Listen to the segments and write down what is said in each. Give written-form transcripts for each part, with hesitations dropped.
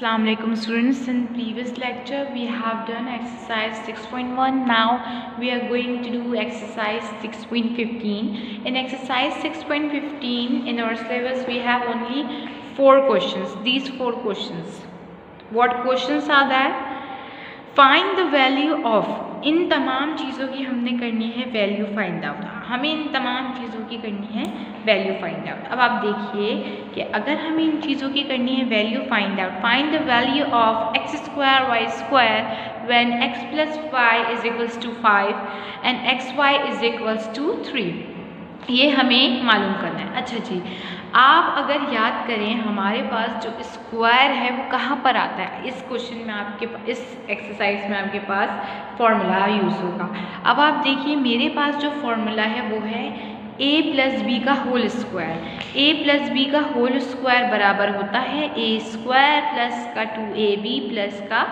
Assalamu alaikum students. In previous lecture we have done exercise 6.1. Now we are going to do exercise 6.15. In exercise 6.15 in our syllabus we have only 4 questions. These 4 questions. What questions are that? Find the value of, इन तमाम चीज़ों की हमने करनी है value find out. हमें इन तमाम चीज़ों की करनी है वैल्यू फाइंड आउट। अब आप देखिए कि अगर हमें इन चीज़ों की करनी है value find out, find the value of x square y square when x plus y is equals to 5 and x y is equals to 3, ये हमें मालूम करना है। अच्छा जी, आप अगर याद करें हमारे पास जो स्क्वायर है वो कहाँ पर आता है, इस क्वेश्चन में आपके इस एक्सरसाइज में आपके पास फॉर्मूला यूज़ होगा। अब आप देखिए मेरे पास जो फॉर्मूला है वो है a प्लस बी का whole square. a plus B का होल स्क्वायर बराबर होता है a स्क्वायर प्लस का 2ab प्लस का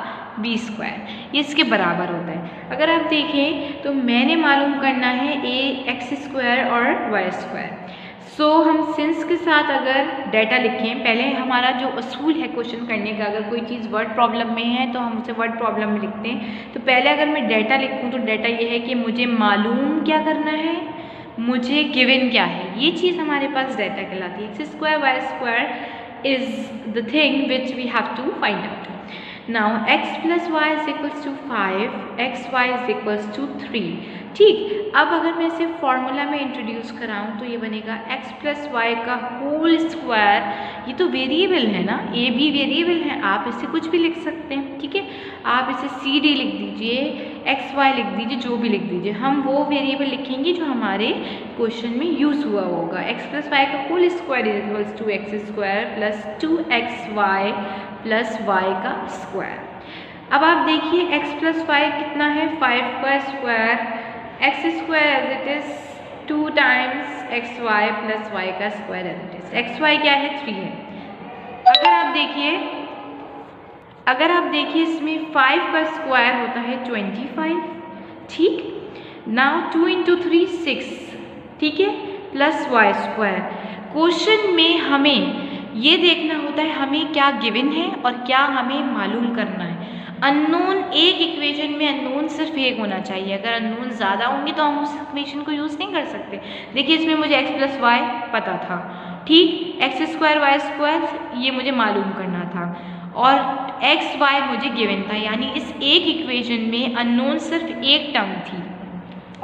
बी स्क्वायर, ये इसके बराबर होता है। अगर आप देखें तो मैंने मालूम करना है a एक्स स्क्वायर और वाई स्क्वायर। सो हम सिंस के साथ अगर डाटा लिखें, पहले हमारा जो असूल है क्वेश्चन करने का, अगर कोई चीज़ वर्ड प्रॉब्लम में है तो हम उसे वर्ड प्रॉब्लम में लिखते हैं। तो पहले अगर मैं डाटा लिखूँ तो डाटा ये है कि मुझे मालूम क्या करना है, मुझे गिवन क्या है, ये चीज़ हमारे पास डाटा कहलाती है। X square y square is the thing which we have to find out. Now x plus y is equals to 5, x y is equals to 3। ठीक, अब अगर मैं इसे फॉर्मूला में इंट्रोड्यूस कराऊँ तो ये बनेगा x प्लस वाई का होल स्क्वायर। ये तो वेरिएबल है ना, a भी वेरिएबल है, आप इसे कुछ भी लिख सकते हैं। ठीक है, आप इसे सी डी लिख दीजिए, एक्स वाई लिख दीजिए, जो भी लिख दीजिए, हम वो वेरिएबल लिखेंगे जो हमारे क्वेश्चन में यूज़ हुआ होगा। x प्लस वाई का whole square is equals to x square plus 2x y plus y का स्क्वायर। अब आप देखिए x प्लस वाई कितना है, 5 का square, x square as it is 2 times x y plus y का square as it is. X y क्या है, 3 है। अगर आप देखिए इसमें 5 का स्क्वायर होता है 25। ठीक, नाउ 2 इंटू 3 6, ठीक है, प्लस वाई स्क्वायर। क्वेश्चन में हमें ये देखना होता है हमें क्या गिवन है और क्या हमें मालूम करना है। अननोन, एक इक्वेशन में अननोन सिर्फ एक होना चाहिए, अगर अननोन ज़्यादा होंगे तो हम उस इक्वेशन को यूज़ नहीं कर सकते। देखिए इसमें मुझे x प्लस वाई पता था, ठीक, एक्स स्क्वायर वाई स्क्वायर ये मुझे मालूम करना था और एक्स वाई मुझे गिवन था, यानी इस एक इक्वेशन में अननोन सिर्फ एक टर्म थी,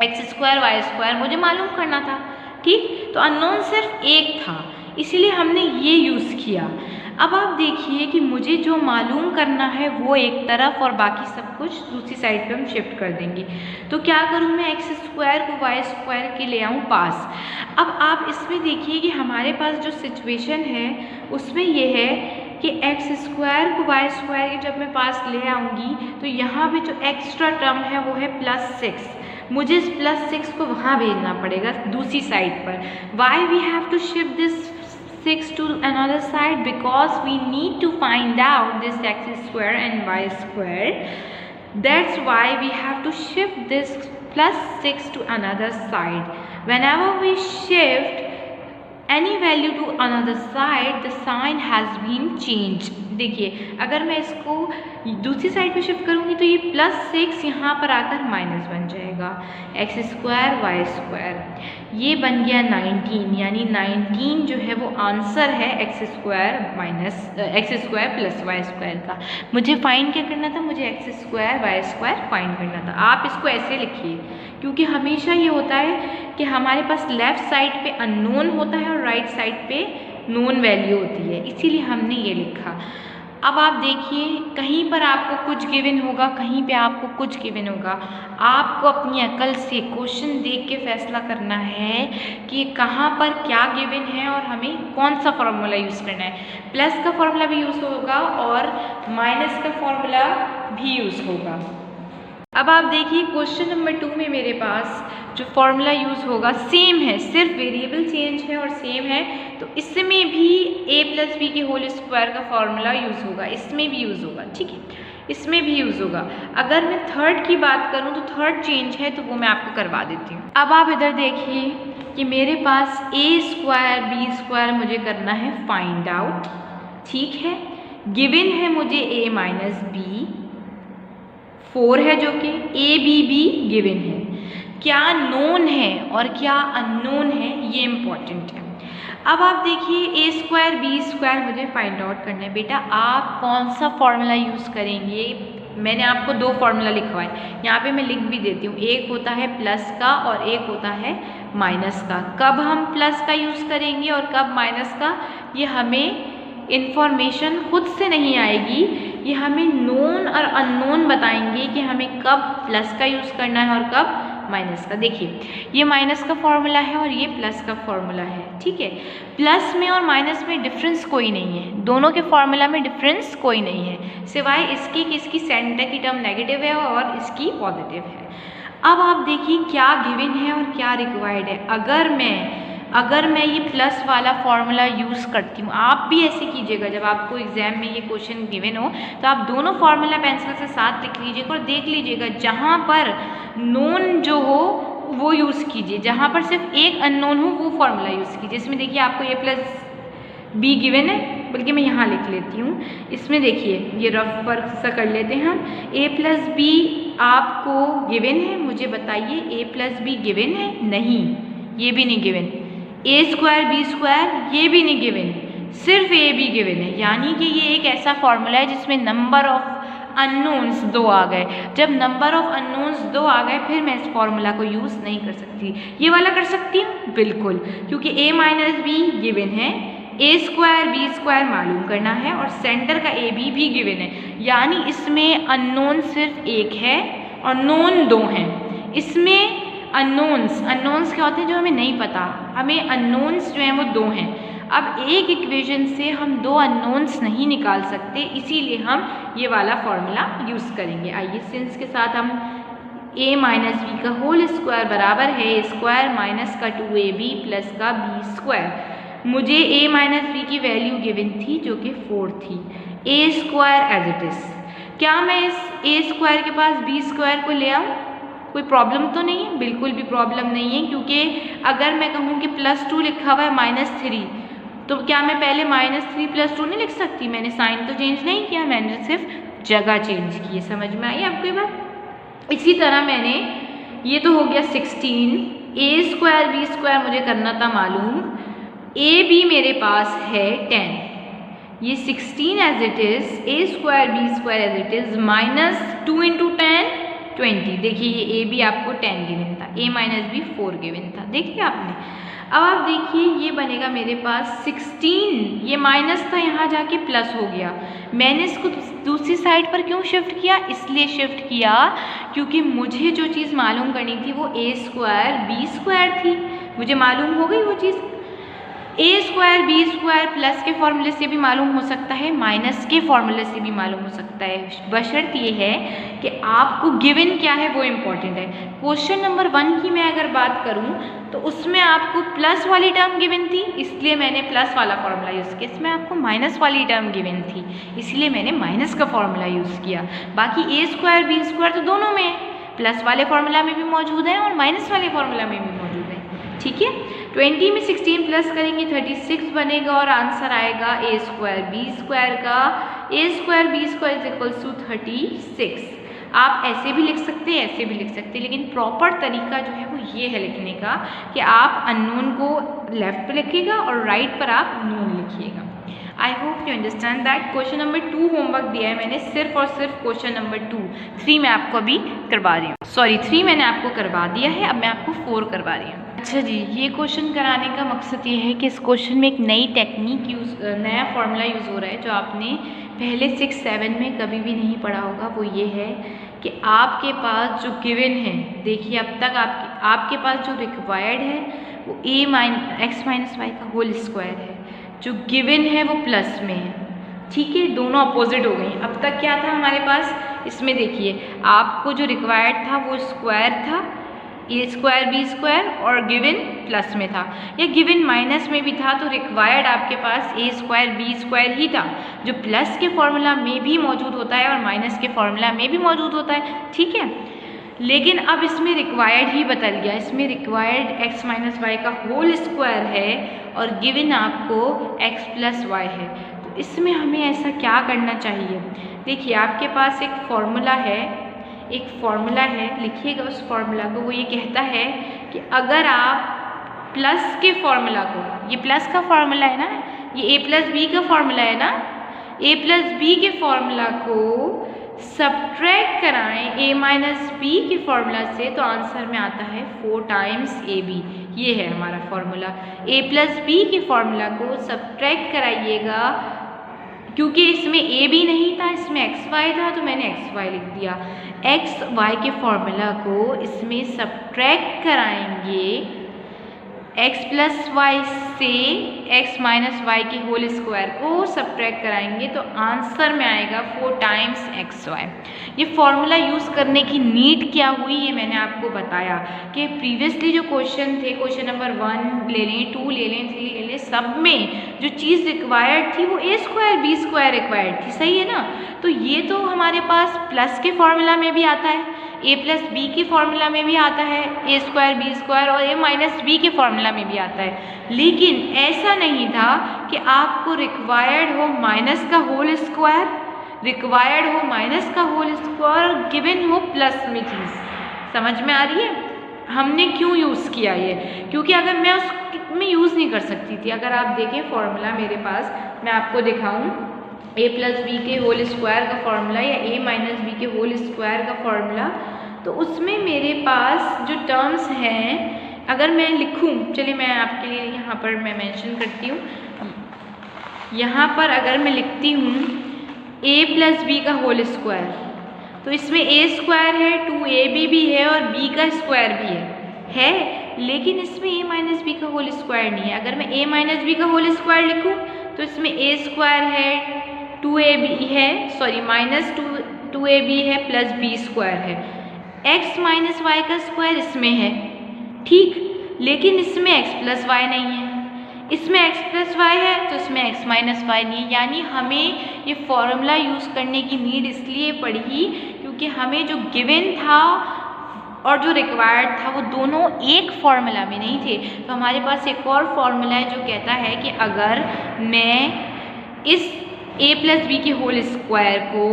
एक्स स्क्वायर वाई स्क्वायर मुझे मालूम करना था। ठीक, तो अननोन सिर्फ एक था, इसीलिए हमने ये यूज़ किया। अब आप देखिए कि मुझे जो मालूम करना है वो एक तरफ और बाकी सब कुछ दूसरी साइड पे हम शिफ्ट कर देंगे। तो क्या करूँ मैं, एक्स स्क्वायर को वाई स्क्वायर के ले आऊँ पास। अब आप इसमें देखिए कि हमारे पास जो सिचुएशन है उसमें ये है कि एक्स स्क्वायर को वाई स्क्वायर के जब मैं पास ले आऊँगी तो यहाँ पे जो एक्स्ट्रा टर्म है वो है +6, मुझे इस +6 को वहाँ भेजना पड़ेगा दूसरी साइड पर। Why we have to shift this 6 to another side because we need to find out this x square and y square. That's why we have to shift this +6 to another side. Whenever we shift any value to another side, the sign has been changed. देखिए अगर मैं इसको दूसरी side पे shift करूँगी तो ये +6 यहाँ पर आकर माइनस बन जाएगा। एक्स स्क्वायर वाई स्क्वायर ये बन गया 19, यानी 19 जो है वो आंसर है x square plus y square का। मुझे फाइंड क्या करना था, मुझे x square y square find करना था। आप इसको ऐसे लिखिए क्योंकि हमेशा ये होता है कि हमारे पास लेफ़्ट साइड पे अननोन होता है और राइट साइड पे नोन वैल्यू होती है, इसीलिए हमने ये लिखा। अब आप देखिए कहीं पर आपको कुछ गिवन होगा, कहीं पे आपको कुछ गिवन होगा। आपको अपनी अकल से क्वेश्चन देख के फैसला करना है कि कहाँ पर क्या गिवन है और हमें कौन सा फॉर्मूला यूज़ करना है। प्लस का फॉर्मूला भी यूज़ होगा और माइनस का फॉर्मूला भी यूज़ होगा। अब आप देखिए क्वेश्चन नंबर 2 में मेरे पास जो फॉर्मूला यूज़ होगा सेम है, सिर्फ वेरिएबल चेंज है और सेम है, तो इसमें भी a प्लस बी के होल स्क्वायर का फॉर्मूला यूज़ होगा, इसमें भी यूज़ होगा। ठीक है, इसमें भी यूज़ होगा। अगर मैं थर्ड की बात करूँ तो थर्ड चेंज है तो वो मैं आपको करवा देती हूँ। अब आप इधर देखिए कि मेरे पास a स्क्वायर बी स्क्वायर मुझे करना है फाइंड आउट। ठीक है, गिवन है मुझे a माइनस बी 4 है जो कि a b भी गिवन है। क्या नोन है और क्या अननोन है ये इम्पॉर्टेंट है। अब आप देखिए a स्क्वायर b स्क्वायर मुझे फाइंड आउट करना है। बेटा आप कौन सा फॉर्मूला यूज़ करेंगे, मैंने आपको 2 फार्मूला लिखवाए, यहाँ पे मैं लिख भी देती हूँ। एक होता है प्लस का और एक होता है माइनस का। कब हम प्लस का यूज़ करेंगे और कब माइनस का, ये हमें इन्फॉर्मेशन खुद से नहीं आएगी, ये हमें नोन और अननोन बताएंगे कि हमें कब प्लस का यूज़ करना है और कब माइनस का। देखिए ये माइनस का फॉर्मूला है और ये प्लस का फॉर्मूला है, ठीक है। प्लस में और माइनस में डिफरेंस कोई नहीं है, दोनों के फॉर्मूला में डिफरेंस कोई नहीं है, सिवाय इसके कि इसकी सेंटर की टर्म नेगेटिव है और इसकी पॉजिटिव है। अब आप देखिए क्या गिवन है और क्या रिक्वायर्ड है। अगर मैं ये प्लस वाला फॉर्मूला यूज़ करती हूँ, आप भी ऐसे कीजिएगा, जब आपको एग्जाम में ये क्वेश्चन गिवन हो तो आप दोनों फार्मूला पेंसिल से साथ लिख लीजिएगा और देख लीजिएगा जहाँ पर नोन जो हो वो यूज़ कीजिए, जहाँ पर सिर्फ एक अननोन हो वो फार्मूला यूज़ कीजिए। इसमें देखिए आपको a प्लस बी गिवन है, बल्कि मैं यहाँ लिख लेती हूँ। इसमें देखिए ये रफ वर्क सा कर लेते हैं हम। a प्लस बी आपको गिवन है, मुझे बताइए a प्लस बी गिवन है? नहीं, ये भी नहीं given. a square B square ये भी नहीं गिवन, सिर्फ a भी गिवन है। यानी कि ये एक ऐसा फॉर्मूला है जिसमें नंबर ऑफ अननोन्स 2 आ गए। जब नंबर ऑफ अननोन्स 2 आ गए फिर मैं इस फॉर्मूला को यूज़ नहीं कर सकती। ये वाला कर सकती हूँ बिल्कुल, क्योंकि a माइनस बी गिवन है, a स्क्वायर बी स्क्वायर मालूम करना है और सेंटर का a भी गिवन है। यानी इसमें अननोन सिर्फ एक है और नोन 2 हैं। इसमें अननोन्स क्या होते हैं जो हमें नहीं पता, हमें अननोन्स जो हैं वो 2 हैं। अब एक इक्वेशन से हम 2 अननोन्स नहीं निकाल सकते, इसीलिए हम ये वाला फॉर्मूला यूज़ करेंगे। आइए सिंस के साथ हम a माइनस बी का होल स्क्वायर बराबर है a स्क्वायर माइनस का 2ab प्लस का b स्क्वायर। मुझे a माइनस बी की वैल्यू गिवन थी जो कि 4 थी। a square as it is, क्या मैं इस a स्क्वायर के पास b स्क्वायर को ले आऊँ? कोई प्रॉब्लम तो नहीं है, बिल्कुल भी प्रॉब्लम नहीं है, क्योंकि अगर मैं कहूँ कि +2 लिखा हुआ है -3, तो क्या मैं पहले -3 + 2 नहीं लिख सकती? मैंने साइन तो चेंज नहीं किया, मैंने सिर्फ जगह चेंज की है। समझ में आई आपको ये बात? इसी तरह मैंने ये तो हो गया 16, a स्क्वायर बी स्क्वायर मुझे करना था मालूम, a भी मेरे पास है 10, ये 16 as it is, a square B square as it is -2 × 10 20। देखिए ये a भी आपको 10 गिवन था, a माइनस बी 4 गिवन था, देखिए आपने। अब आप देखिए ये बनेगा मेरे पास 16, ये माइनस था यहाँ जाके प्लस हो गया। मैंने इसको दूसरी साइड पर क्यों शिफ्ट किया? इसलिए शिफ्ट किया क्योंकि मुझे जो चीज़ मालूम करनी थी वो a स्क्वायर बी स्क्वायर थी, मुझे मालूम हो गई वो चीज़। a square B square plus के फॉर्मूले से भी मालूम हो सकता है, माइनस के फॉर्मूले से भी मालूम हो सकता है, बशर्त ये है कि आपको गिवन क्या है वो इम्पॉर्टेंट है। क्वेश्चन नंबर 1 की मैं अगर बात करूं तो उसमें आपको प्लस वाली टर्म गिवन थी, इसलिए मैंने प्लस वाला फॉर्मूला यूज़ किया। इसमें आपको माइनस वाली टर्म गिवन थी, इसलिए मैंने माइनस का फॉर्मूला यूज़ किया। बाकी a स्क्वायर बी स्क्वायर तो दोनों में है, प्लस वाले फॉर्मूला में भी मौजूद है और माइनस वाले फॉर्मूला में भी मौजूद है, ठीक है। 20 में 16 प्लस करेंगे 36 बनेगा और आंसर आएगा a स्क्वायर बी स्क्वायर का, a square B square is equals to 36। आप ऐसे भी लिख सकते हैं, ऐसे भी लिख सकते हैं, लेकिन प्रॉपर तरीका जो है वो ये है लिखने का कि आप अननोन को लेफ्ट पे लिखिएगा और राइट पर आप नोन लिखिएगा। I hope you understand that. Question number 2 homework दिया है मैंने, सिर्फ और सिर्फ क्वेश्चन नंबर 2, 3 मैं आपको अभी करवा रही हूँ, सॉरी 3 मैंने आपको करवा दिया है, अब मैं आपको 4 करवा रही हूँ। अच्छा जी, ये क्वेश्चन कराने का मकसद ये है कि इस क्वेश्चन में एक नई टेक्निक नया फार्मूला यूज़ हो रहा है जो आपने पहले 6-7 में कभी भी नहीं पढ़ा होगा। वो ये है कि आपके पास जो गिवन है, देखिए अब तक आपके पास जो रिक्वायर्ड है वो x माइनस वाई का होल स्क्वायर है, जो गिवन है वो प्लस में है, ठीक है, दोनों अपोजिट हो गई। अब तक क्या था हमारे पास, इसमें देखिए आपको जो रिक्वायर्ड था वो स्क्वायर था, a स्क्वायर बी स्क्वायर, और गिवन प्लस में था, या गिवन माइनस में भी था, तो रिक्वायर्ड आपके पास a स्क्वायर बी स्क्वायर ही था, जो प्लस के फॉर्मूला में भी मौजूद होता है और माइनस के फॉर्मूला में भी मौजूद होता है, ठीक है। लेकिन अब इसमें रिक्वायर्ड ही बदल गया, इसमें रिक्वायर्ड x माइनस वाई का होल स्क्वायर है और गिवन आपको x प्लस वाई है। तो इसमें हमें ऐसा क्या करना चाहिए? देखिए आपके पास एक फॉर्मूला है, लिखिएगा उस फॉर्मूला को। वो ये कहता है कि अगर आप प्लस के फॉर्मूला को, ये प्लस का फॉर्मूला है ना, ये a प्लस बी का फॉर्मूला है ना, a प्लस बी के फॉर्मूला को सब्ट्रैक्ट कराएं a माइनस बी के फॉर्मूला से, तो आंसर में आता है 4 टाइम्स ab। ये है हमारा फॉर्मूला। a प्लस बी के फॉर्मूला को सब्ट्रैक्ट कराइएगा, क्योंकि इसमें a b नहीं था, इसमें x y था, तो मैंने x y लिख दिया। x y के फॉर्मूला को इसमें सब्ट्रैक्ट कराएंगे x प्लस वाई से x माइनस वाई के होल स्क्वायर को सब्ट्रैक्ट कराएंगे, तो आंसर में आएगा 4 टाइम्स एक्स वाई। ये फॉर्मूला यूज़ करने की नीड क्या हुई, ये मैंने आपको बताया कि प्रीवियसली जो क्वेश्चन थे, क्वेश्चन नंबर 1 ले लें, 2 ले लें, 3 ले लें, सब में जो चीज़ रिक्वायर्ड थी वो a square b square required थी, सही है ना। तो ये तो हमारे पास प्लस के फॉर्मूला में भी आता है, a प्लस बी के फॉर्मूला में भी आता है, a स्क्वायर बी स्क्वायर, और a माइनस बी के फॉर्मूला में भी आता है। लेकिन ऐसा नहीं था कि आपको रिक्वायर्ड हो माइनस का होल स्क्वायर, रिक्वायर्ड हो माइनस का होल स्क्वायर और गिवन हो प्लस में चीज़। समझ में आ रही है हमने क्यों यूज़ किया ये? क्योंकि अगर मैं उसमें यूज़ नहीं कर सकती थी। अगर आप देखें फॉर्मूला मेरे पास, मैं आपको दिखाऊं, a प्लस बी के होल स्क्वायर का फॉर्मूला या a माइनस बी के होल स्क्वायर का फॉर्मूला, तो उसमें मेरे पास जो टर्म्स हैं, अगर मैं लिखूं, चलिए मैं आपके लिए यहाँ पर मैं मेंशन करती हूँ। यहाँ पर अगर मैं लिखती हूँ a प्लस बी का होल स्क्वायर, तो इसमें a स्क्वायर है, 2ab भी है और b का स्क्वायर भी है, लेकिन इसमें a माइनस बी का होल स्क्वायर नहीं है। अगर मैं a माइनस बी का होल स्क्वायर लिखूँ तो इसमें a स्क्वायर है, 2ab है, सॉरी माइनस 2ab है, प्लस b स्क्वायर है, x माइनस वाई का स्क्वायर इसमें है, ठीक, लेकिन इसमें x प्लस वाई नहीं है। इसमें x प्लस वाई है तो इसमें x माइनस वाई नहीं है। यानी हमें ये फॉर्मूला यूज़ करने की नीड इसलिए पड़ी क्योंकि हमें जो गिवन था और जो रिक्वायर्ड था वो दोनों एक फॉर्मूला में नहीं थे। तो हमारे पास एक और फॉर्मूला है जो कहता है कि अगर मैं इस a प्लस बी के होल स्क्वायर को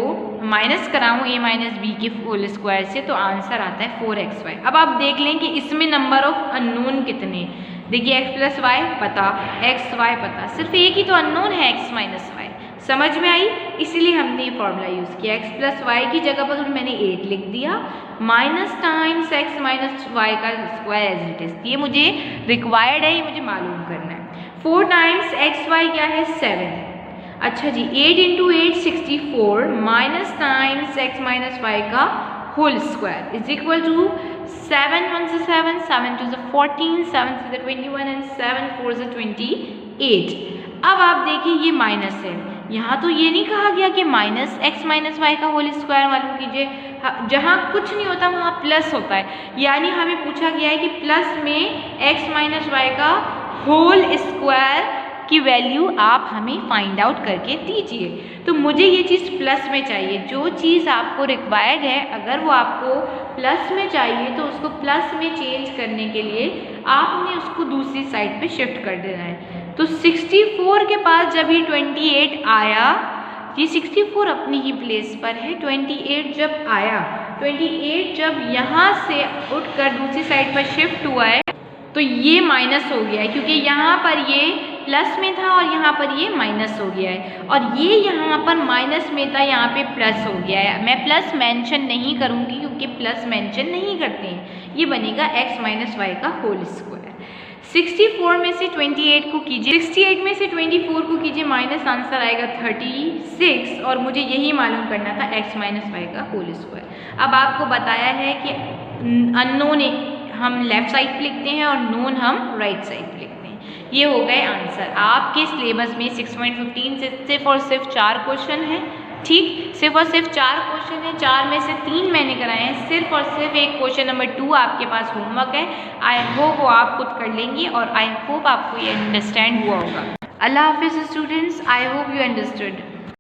माइनस कराऊँ a माइनस बी के होल स्क्वायर से, तो आंसर आता है 4xy। अब आप देख लें कि इसमें नंबर ऑफ अननोन कितने। देखिए x प्लस वाई पता, x वाई पता, सिर्फ एक ही तो अननोन है x माइनस वाई। समझ में आई? इसीलिए हमने ये फॉर्मूला यूज़ किया। x प्लस वाई की जगह पर मैंने 8 लिख दिया, minus times x minus y का स्क्वायर एज इट इज़। ये मुझे रिक्वायर्ड है, ये मुझे मालूम करना है। 4 टाइम्स एक्स वाई क्या है? 7। अच्छा जी, 8 into 8 64 minus times x minus y का whole square is equal to 7 1 से 7, 7 2 से 14, 7 3 से 21 एंड 7 4 से 28। अब आप देखिए ये माइनस है, यहाँ तो ये नहीं कहा गया कि माइनस x माइनस वाई का होल स्क्वायर मालूम कीजिए। जहाँ कुछ नहीं होता वहाँ प्लस होता है, यानी हमें पूछा गया है कि प्लस में x माइनस वाई का होल स्क्वायर की वैल्यू आप हमें फाइंड आउट करके दीजिए। तो मुझे ये चीज़ प्लस में चाहिए। जो चीज़ आपको रिक्वायर्ड है, अगर वो आपको प्लस में चाहिए तो उसको प्लस में चेंज करने के लिए आपने उसको दूसरी साइड पे शिफ्ट कर देना है। तो 64 के पास जब ये 28 आया, ये 64 अपनी ही प्लेस पर है, 28 जब आया, 28 जब यहाँ से उठकर दूसरी साइड पर शिफ्ट हुआ है तो ये माइनस हो गया है, क्योंकि यहाँ पर ये प्लस में था और यहाँ पर ये माइनस हो गया है, और ये यहाँ पर माइनस में था, यहाँ पे प्लस हो गया है। मैं प्लस मेंशन नहीं करूँगी क्योंकि प्लस मेंशन नहीं करते हैं। ये बनेगा x माइनस वाई का होल स्क्वायर। 64 में से 28 को कीजिए, 68 में से 24 को कीजिए, माइनस आंसर आएगा 36, और मुझे यही मालूम करना था x माइनस वाई का होल स्क्वायर। अब आपको बताया है कि अननोन हम लेफ्ट साइड पे लिखते हैं और नोन हम राइट साइड पे लिखते हैं। ये हो गए आंसर। आपके सिलेबस में 6.15 से सिर्फ और सिर्फ 4 क्वेश्चन हैं, ठीक, सिर्फ और सिर्फ 4 क्वेश्चन हैं। 4 में से 3 मैंने कराए हैं, सिर्फ और सिर्फ एक क्वेश्चन नंबर 2 आपके पास होमवर्क है। आई होप वो आप खुद कर लेंगी और आई होप आपको ये अंडरस्टैंड हुआ होगा। अल्लाह हाफिज़ students, I hope you understood.